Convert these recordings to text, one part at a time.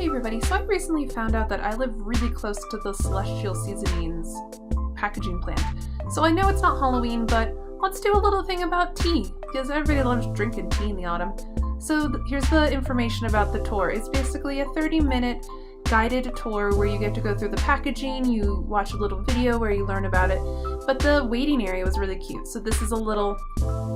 Hey everybody, so I recently found out that I live really close to the Celestial Seasonings packaging plant. So I know it's not Halloween, but let's do a little thing about tea, because everybody loves drinking tea in the autumn. So here's the information about the tour. It's basically a 30-minute guided tour where you get to go through the packaging, you watch a little video where you learn about it, but the waiting area was really cute. So this is a little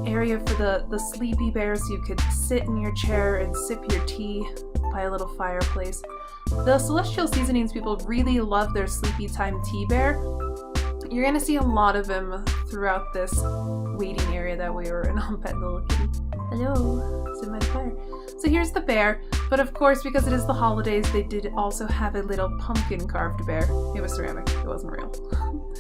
area for the sleepy bears, so you could sit in your chair and sip your tea by a little fireplace. The Celestial Seasonings people really love their sleepy time tea bear. You're gonna see a lot of them throughout this waiting area that we were in. I'm petting the little kitty. Hello, sit by the fire. So here's the bear, but of course, because it is the holidays, they did also have a little pumpkin carved bear. It was ceramic, it wasn't real.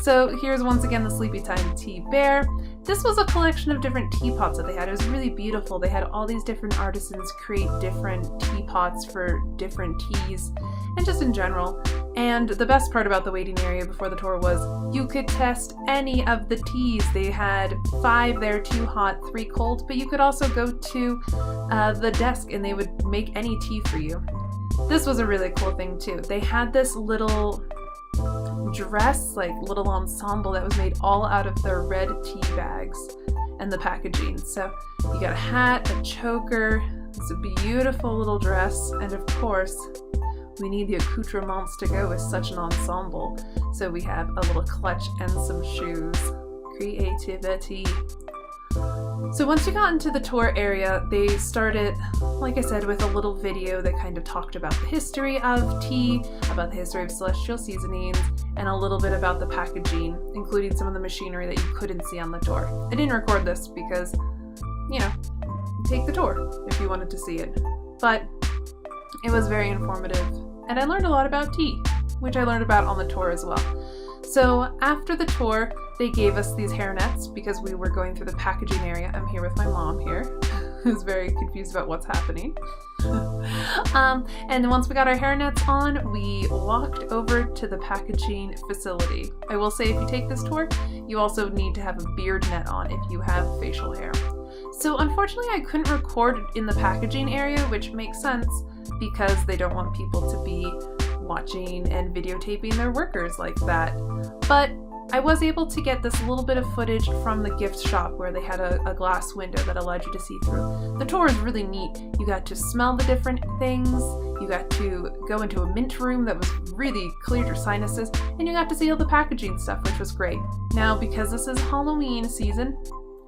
So here's once again the Sleepy Time Tea Bear. This was a collection of different teapots that they had. It was really beautiful. They had all these different artisans create different teapots for different teas, and just in general. And the best part about the waiting area before the tour was you could test any of the teas. They had 5 there, 2 hot, 3 cold, but you could also go to the desk and they would make any tea for you. This was a really cool thing too. They had this little dress, like little ensemble that was made all out of their red tea bags and the packaging. So you got a hat, a choker, it's a beautiful little dress, and of course we need the accoutrements to go with such an ensemble. So we have a little clutch and some shoes. Creativity. So once you got into the tour area, they started, like I said, with a little video that kind of talked about the history of tea, about the history of Celestial Seasonings, and a little bit about the packaging, including some of the machinery that you couldn't see on the tour. I didn't record this because, you know, take the tour if you wanted to see it. But it was very informative, and I learned a lot about tea, which I learned about on the tour as well. So after the tour, they gave us these hairnets because we were going through the packaging area. I'm here with my mom here, who's very confused about what's happening. And then once we got our hairnets on, we walked over to the packaging facility. I will say, if you take this tour, you also need to have a beard net on if you have facial hair. So unfortunately, I couldn't record in the packaging area, which makes sense because they don't want people to be watching and videotaping their workers like that. But I was able to get this little bit of footage from the gift shop where they had a glass window that allowed you to see through. The tour is really neat. You got to smell the different things, you got to go into a mint room that was really cleared your sinuses, and you got to see all the packaging stuff, which was great. Now, because this is Halloween season,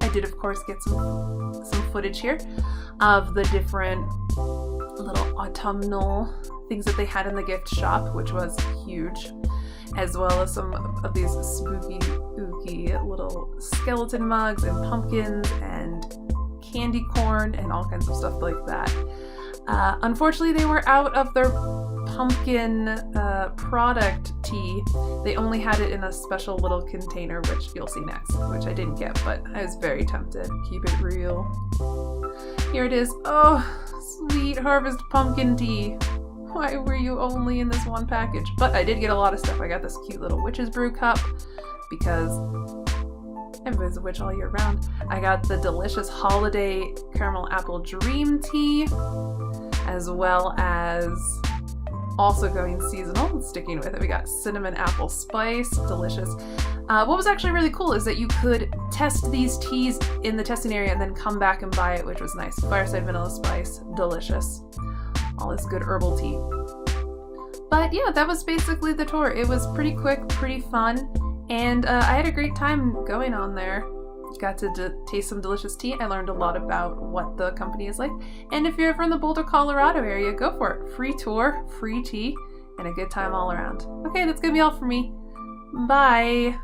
I did of course get some footage here of the different little autumnal things that they had in the gift shop, which was huge, as well as some of these spooky, ooky little skeleton mugs and pumpkins and candy corn and all kinds of stuff like that. Unfortunately, they were out of their pumpkin product tea. They only had it in a special little container, which you'll see next, which I didn't get, but I was very tempted. Keep it real. Here it is. Oh, sweet harvest pumpkin tea. Why were you only in this one package? But I did get a lot of stuff. I got this cute little witch's brew cup because everybody's a witch all year round. I got the delicious holiday caramel apple dream tea, as well as also going seasonal, sticking with it. We got cinnamon apple spice, delicious. What was actually really cool is that you could test these teas in the testing area and then come back and buy it, which was nice. Fireside vanilla spice, delicious. All this good herbal tea. But yeah, that was basically the tour. It was pretty quick, pretty fun, and I had a great time going on there. Got to taste some delicious tea. I learned a lot about what the company is like, and if you're ever in the Boulder, Colorado area, go for it. Free tour, free tea, and a good time all around. Okay, that's gonna be all for me. Bye!